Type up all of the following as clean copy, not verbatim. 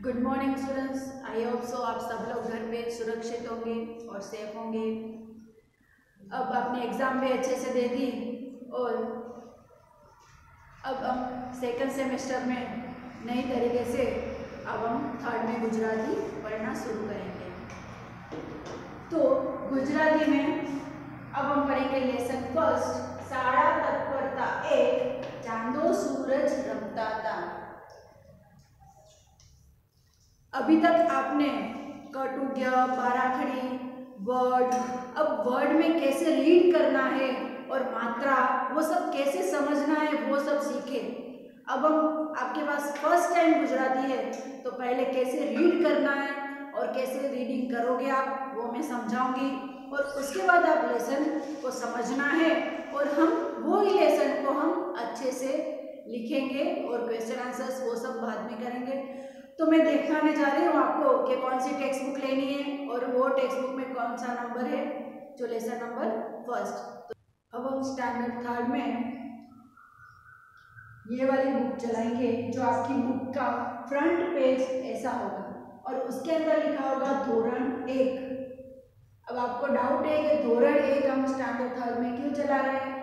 Good morning students. I hope so आप सब लोग घर पे सुरक्षित होंगे और सेफ होंगे। अब अपने एग्ज़ाम भी अच्छे से दे दी और अब हम सेकंड सेमेस्टर में नई तरीके से अब हम थर्ड में गुजराती पढ़ना शुरू करेंगे। तो गुजराती में अब हम पढ़ेंगे लेसन फर्स्ट, साड़ा तत्परता एक, चांदो सूरज रमता था। अभी तक आपने कटुग्य, बाराखड़ी, वर्ड, अब वर्ड में कैसे रीड करना है और मात्रा वो सब कैसे समझना है वो सब सीखे। अब हम आपके पास फर्स्ट टाइम गुजराती है तो पहले कैसे रीड करना है और कैसे रीडिंग करोगे आप वो मैं समझाऊंगी और उसके बाद आप लेसन को समझना है और हम वो ही लेसन को हम अच्छे से लिखेंगे और क्वेश्चन आंसर्स वो सब बाद में करेंगे। तो मैं दिखाने जा रही हूँ आपको कि कौन सी टेक्स्ट बुक लेनी है और वो टेक्स्ट बुक में कौन सा नंबर है जो लेसन नंबर फर्स्ट। तो अब हम स्टैंडर्ड थर्ड में ये वाली बुक चलाएंगे जो आपकी बुक का फ्रंट पेज ऐसा होगा और उसके अंदर लिखा होगा धोरण एक। अब आपको डाउट है कि धोरण एक हम स्टैंडर्ड थर्ड में क्यों चला रहे हैं,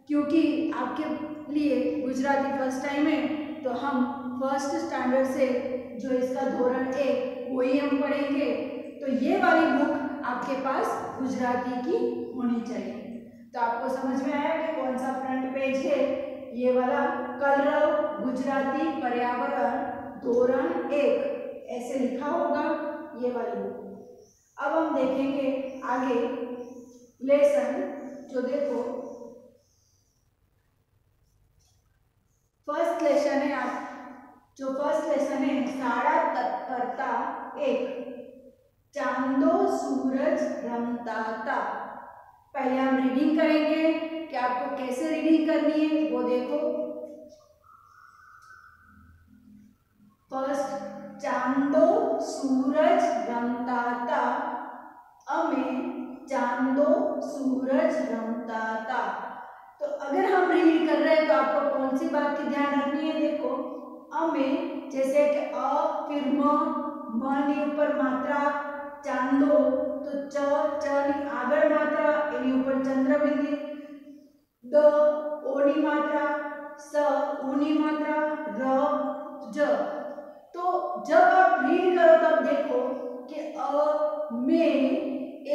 क्योंकि आपके लिए गुजराती फर्स्ट टाइम है तो हम फर्स्ट स्टैंडर्ड से जो इसका धोरण एक वही हम पढ़ेंगे। तो ये वाली बुक आपके पास गुजराती की होनी चाहिए। तो आपको समझ में आया कि कौन सा फ्रंट पेज है, ये वाला कलरव गुजराती पर्यावरण धोरण एक ऐसे लिखा होगा ये वाली बुक। अब हम देखेंगे आगे लेसन, जो देखो फर्स्ट लेसन है आप जो फर्स्ट लेसन है साड़ा तत्परता एक, चांदो सूरज रमता था। पहले हम रीडिंग करेंगे कि आपको कैसे रीडिंग करनी है वो देखो। फर्स्ट, चांदो सूरज रमता था, अमे चांदो सूरज रमता था। तो अगर हम रीड कर रहे हैं तो आपको कौन सी बात की ध्यान रखनी है, देखो अमे जैसे कि अ फिर म ની ઉપર માત્રા, ચાંદો તો ચ ની આગળ માત્રા એની ઉપર ચંદ્રબિંદુ, દ ઓ ની માત્રા, સ उ ની માત્રા, र ज। तो जब आप रीड करो तब देखो कि अ में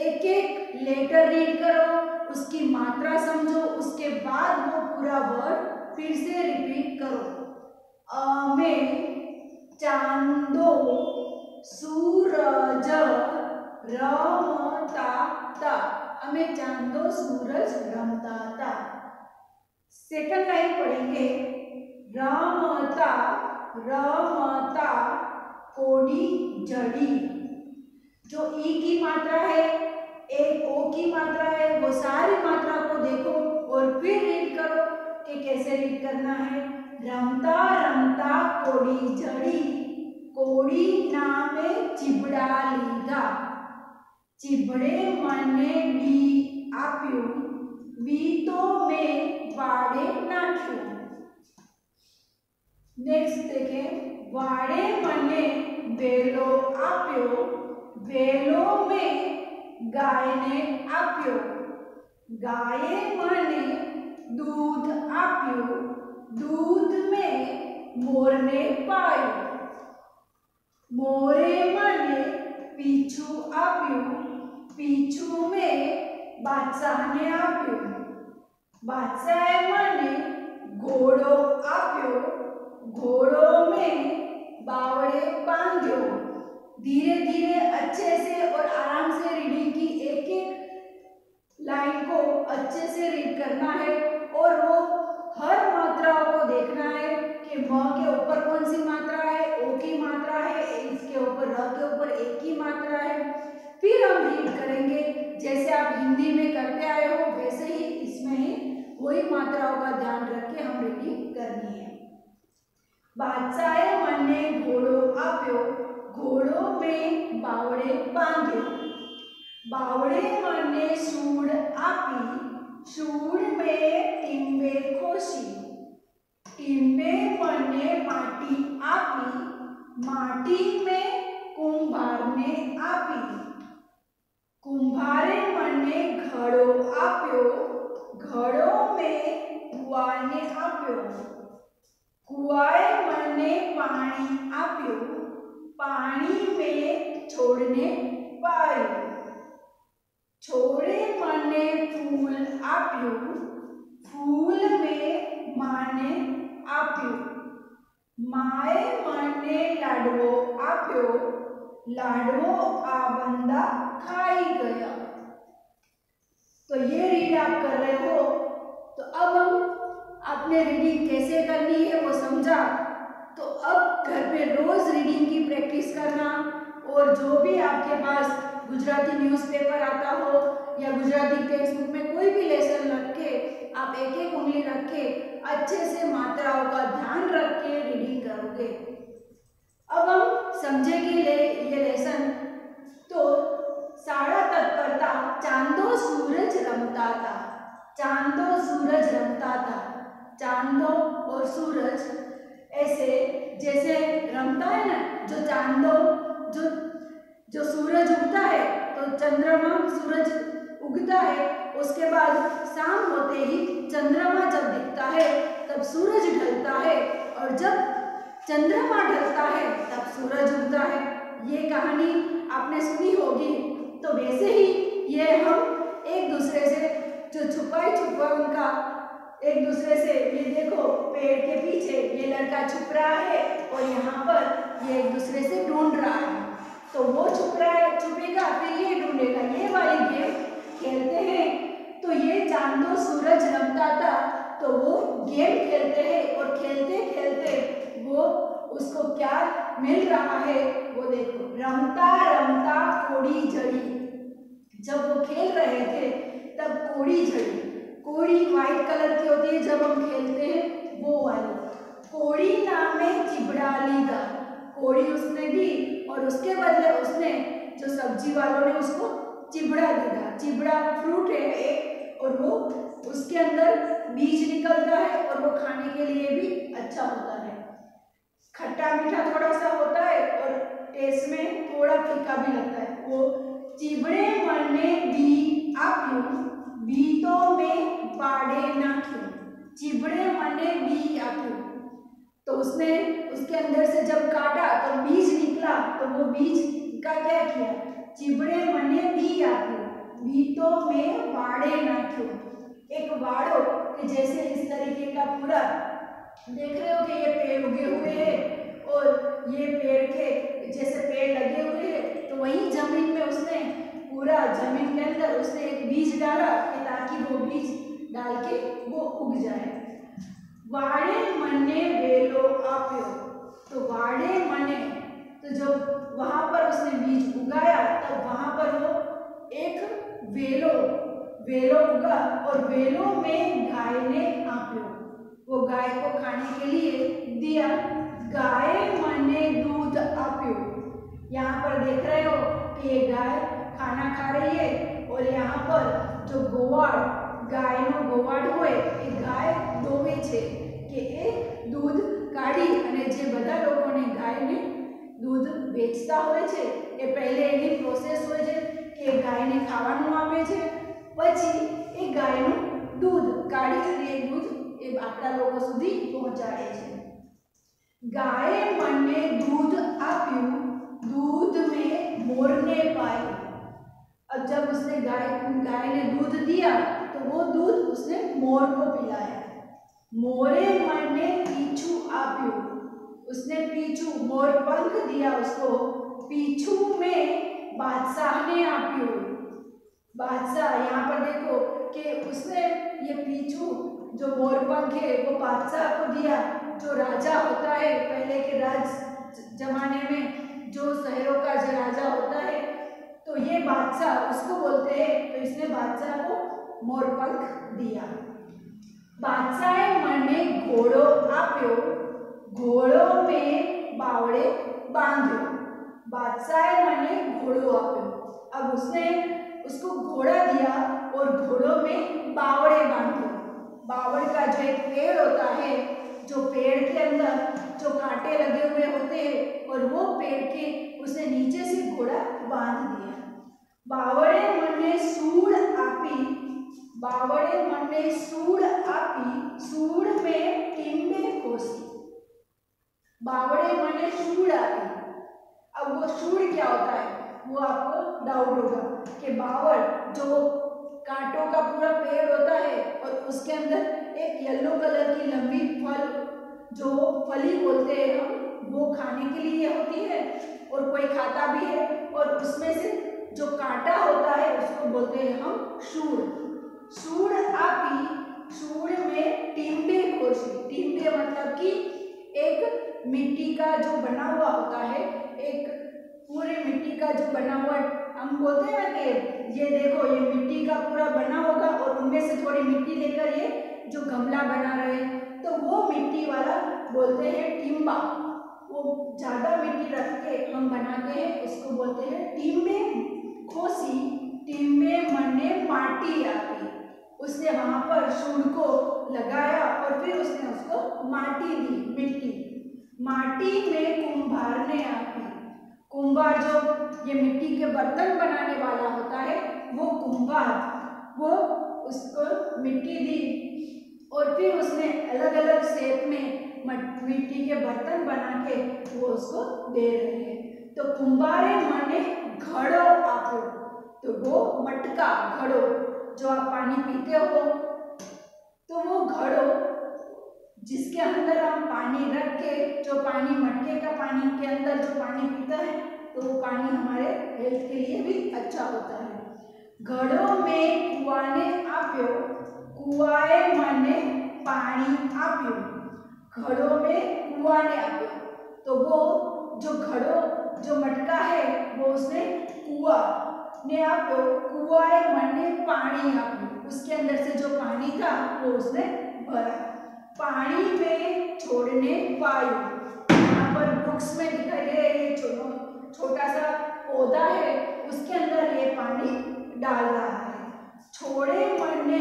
एक एक लेटर रीड करो, उसकी मात्रा समझो, उसके बाद वो पूरा वर्ड फिर से रिपीट करो। अ में चांदो सूरज रमता था, हमें चांदो सूरज रमता था। सेकंड लाइन पढ़ेंगे, रमता रमता कोडी जड़ी। जो ई की मात्रा है, एक ओ की मात्रा है, वो सारी मात्रा को देखो और फिर रीड करो कि कैसे रीड करना है। रमता रमता कोडी जड़ी, कोडी नामे चिबड़ा लीधा, चिबड़े मने बी आप्यू, बी तो में वाड़े नाख्यू। नेक्स्ट देखें, वाड़े मने वेलो आप्यो, वेलो में गाय ने आप्यो, गाये मने दूध आप्यो, दूध में मोर ने पायो, मोरे मने पीछू आप्यो, पीछू में बादशाह ने आप्यो, बादशाह मने घोड़ो आप्यो, घोड़ों में बावड़े बांध्यो। धीरे धीरे अच्छे से और आराम से रीडिंग की, एक एक लाइन को अच्छे से रीड करना है और वो हर मात्राओं को देखना है कि म के ऊपर कौन सी मात्रा है, ओ की मात्रा है, इसके ऊपर र के ऊपर एक ही मात्रा है। फिर हम रीड करेंगे जैसे आप हिंदी में करते आए हो वैसे ही इसमें ही वही मात्राओं का ध्यान रख के हम रीडिंग करनी है। बादशाहे मने घोड़ो आप्यो, घोड़ो में बावड़े बांध्यो, बावड़े मने सूड़ आपी, सूड़ में टींबे खोसी, टींबे मने माटी आपी, माटी में कुंभारने आपी, कुंभारे મને ઘડો આપ્યો, ઘડો में કુવાને આપ્યો, કુવાએ મને પાણી આપ્યું, પાણી में છોડને પાયું, છોડે મને ફૂલ આપ્યું, ફૂલ में માને આપ્યું, માએ મને લાડવો આપ્યો, लाडवो आ बंदा खाई गया। तो ये रीड आप कर रहे हो। तो अब हम आपने रीडिंग कैसे करनी है वो समझा। तो अब घर पे रोज रीडिंग की प्रैक्टिस करना, और जो भी आपके पास गुजराती न्यूज़पेपर आता हो या गुजराती टेक्स्ट बुक में कोई भी लेसन रख के आप एक एक उंगली रख के अच्छे से मात्राओं का ध्यान रख के रीडिंग करोगे। अब हम समझेंगे ये लेसन। तो साड़ा तत्परता चांदो सूरज रमता था, चांदो सूरज रमता था, चांदो और सूरज ऐसे जैसे रमता है ना, जो चांदो जो सूरज उगता है तो चंद्रमा सूरज उगता है, उसके बाद शाम होते ही चंद्रमा जब दिखता है तब सूरज ढलता है, और जब चंद्रमा ढलता है तब सूरज उगता है। ये कहानी आपने सुनी होगी। तो वैसे ही ये हम एक दूसरे से जो छुपाई उनका एक दूसरे से, ये देखो पेड़ के पीछे ये लड़का छुप रहा है और यहाँ पर ये एक दूसरे से ढूंढ रहा है, तो वो छुप रहा है, छुपेगा फिर ये ढूंढेगा, ये वाली गेम खेलते हैं। तो ये चांदो सूरज रमता था, तो वो गेम खेलते हैं और खेलते खेलते वो उसको क्या मिल रहा है वो देखो। रमता रमता कोड़ी झड़ी, जब वो खेल रहे थे तब कोड़ी झड़ी, कोड़ी व्हाइट कलर की होती है जब हम खेलते हैं वो वाली, कोड़ी नामे चिबड़ा लीधा, कोड़ी उसने दी और उसके बदले उसने जो सब्जी वालों ने उसको चिबड़ा दिया। चिबड़ा फ्रूट है एक, और वो उसके अंदर बीज निकलता है और वो खाने के लिए भी अच्छा होता है, खट्टा मीठा थोड़ा सा होता है और टेस्ट में थोड़ा फीका भी लगता है। वो चिबड़े मने बी आप्यू, बीतो में पाड़े नाख्यू, चिबड़े मने बी आप्यू, तो उसने उसके अंदर से जब काटा तो बीज निकला, तो वो बीज का क्या किया, चिबड़े मने बी आप्यू, बीतो में वाड़े नाख्यू, एक वाड़ो कि जैसे इस तरीके का पूरा देख रहे हो कि ये पेड़ उगे हुए हैं और ये पेड़ के जैसे पेड़ लगे हुए हैं, तो वही जमीन में उसने पूरा जमीन के अंदर उसने एक बीज डाला कि ताकि वो बीज डाल के वो उग जाए। वाड़े मने वेलो आप्यो, तो वाड़े मने, तो जब वहां पर उसने बीज उगाया तब वहां पर वो एक वेलो उगा, और वेलो में गाय ने आप्यो, वो गाय को खाने के लिए दिया। गाय मने दूध आप्यो, यहाँ पर देख रहे हो कि ये गाय खाना खा रही है, और यहाँ पर जो गोवाड़ गाय नो गोवाड़ होय એ ગાય દોવે છે કે એ दूध કાઢી અને જે બધા લોકોને ગાયને दूध વેચતા હોય છે એ પહેલે એની પ્રોસેસ હોય છે કે ગાયને ખાવાનું આપે છે, પછી એ ગાયનું दूध કાઢી અને એ दूध એ આપણા લોકો સુધી પહોંચાડે છે। ગાયે મને दूध આપ્યું, दूध में मोरने पाई, अब जब उसने गाय ने दूध दिया तो वो दूध उसने मोर को पिलाया। मोरे मने पीछू आप्यू, उसने पीछू मोर पंख दिया उसको, पीछू में बादशाह ने आप्यू, बादशाह यहाँ पर देखो कि उसने ये पीछू जो मोर पंख है वो बादशाह को दिया, जो राजा होता है पहले के राज जमाने में जो शहरों का जो राजा होता है तो ये बादशाह उसको बोलते हैं, तो इसने बादशाह को मोर पंख दिया। बादशाहे मने घोड़ो आप्यो, घोड़ो में बावड़े बांध्यो, बादशाहे मने घोड़ो आप्यो, अब उसने उसको घोड़ा दिया और घोड़ों में बावड़े बांधे। बावड़ का जो एक पेड़ होता है, जो पेड़ के अंदर जो कांटे लगे हुए होते हैं और वो फेर के उसने नीचे से घोड़ा बांध दिया। बावड़े मने सूड़ आपी, बावड़े मने सूड़ आपी, सूड़ में टीम्बे खोसी। बावड़े मने सूड़ आपी, अब वो सूड़ क्या होता है वो आपको डाउट होगा कि बावड़ जो कांटों का पूरा पेड़ होता है और उसके अंदर एक येलो कलर की लंबी फल जो फली बोलते हैं हम, वो खाने के लिए होती है और कोई खाता भी है, और उसमें से जो कांटा होता है उसको बोलते हैं हम सूड़। सूड़ आपी, सूड़ में टीम्बे खोसी। टीम्बे मतलब कि एक मिट्टी का जो बना हुआ होता है, एक पूरी मिट्टी का जो बना हुआ, हम बोलते हैं ना कि ये देखो ये मिट्टी का पूरा बना होगा और उनमें से थोड़ी मिट्टी लेकर ये जो गमला बना रहे, तो वो मिट्टी वाला बोलते हैं टीम्बा। वो ज्यादा मिट्टी रख के हम बनाते हैं उसको बोलते हैं टीम्बे खोसी। टीम्बे मने माटी आपी, उसने वहां पर सूड़ को लगाया और फिर उसने उसको माटी दी, मिट्टी। माटी में कुंभार ने आपी, कुंभार जो ये मिट्टी के बर्तन बनाने वाला होता है वो कुंभार, वो उसको मिट्टी दी और फिर उसने अलग अलग शेप में मिट्टी के बर्तन बना के वो उसको दे रहे हैं। तो कुंभारे मने घड़ो आपो, तो वो मटका, घड़ो जो आप पानी पीते हो, तो वो घड़ो जिसके अंदर हम पानी रख के, जो पानी मटके का पानी के अंदर जो पानी पीता है तो वो पानी हमारे हेल्थ के लिए भी अच्छा होता है। घड़ों में कुआने आप्यो, कुआए मने पानी आप्यो, घड़ों में कुआने आप्यो, तो वो जो घड़ो जो मटका है वो उसने कुआ ने आप्यो, कुआए मने पानी आप्यो, उसके अंदर से जो पानी था वो उसने भरा। पानी में छोड़ने वायु, यहाँ पर बुक्स में दिखाई दे ये छोटा सा पौधा है उसके अंदर ये पानी डाल रहा है। छोड़े मने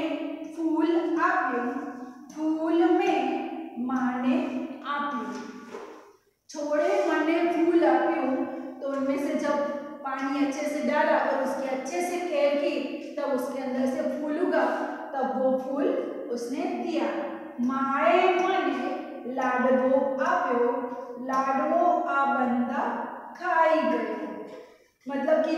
फूल आप्यो, फूल में माने आप्यो, छोड़े मने फूल आप्यो, तो उनमें से जब पानी अच्छे से डाला और उसकी अच्छे से केयर की तब उसके अंदर से फूल उगा, तब वो फूल उसने दिया। माए मने लाडवो आप्यो, लाडवो आ बंदा खाई गयो, मतलब कि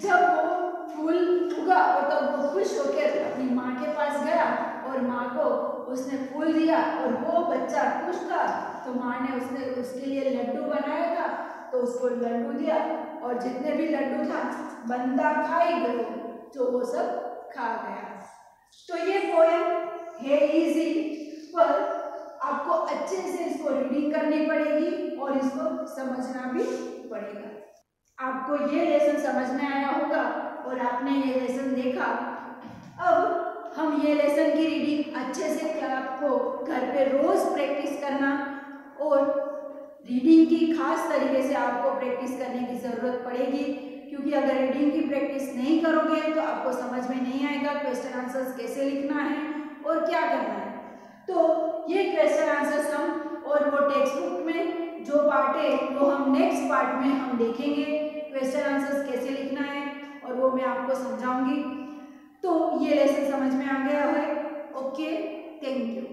जब वो फूल उगा और तब वो खुश होकर अपनी माँ के पास गया और माँ को उसने फूल दिया और वो बच्चा खुश था, तो माँ ने उसके लिए लड्डू बनाया था तो उसको लड्डू दिया और जितने भी लड्डू था बंदा खाई गयो, जो वो सब खा गया। तो ये पोएम है इजी, पर आपको अच्छे से इसको रीडिंग करनी पड़ेगी और इसको समझना भी पड़ेगा। आपको ये लेसन समझ में आया होगा और आपने ये लेसन देखा। अब हम ये लेसन की रीडिंग अच्छे से आपको घर पे रोज प्रैक्टिस करना, और रीडिंग की खास तरीके से आपको प्रैक्टिस करने की ज़रूरत पड़ेगी, क्योंकि अगर रीडिंग की प्रैक्टिस नहीं करोगे तो आपको समझ में नहीं आएगा क्वेश्चन आंसर्स कैसे लिखना है और क्या करना है। तो ये क्वेश्चन आंसर्स हम और वो टेक्स्ट बुक में जो पार्ट है वो हम नेक्स्ट पार्ट में हम देखेंगे, क्वेश्चन आंसर्स कैसे लिखना है और वो मैं आपको समझाऊंगी। तो ये लेसन समझ में आ गया है? Okay, thank you.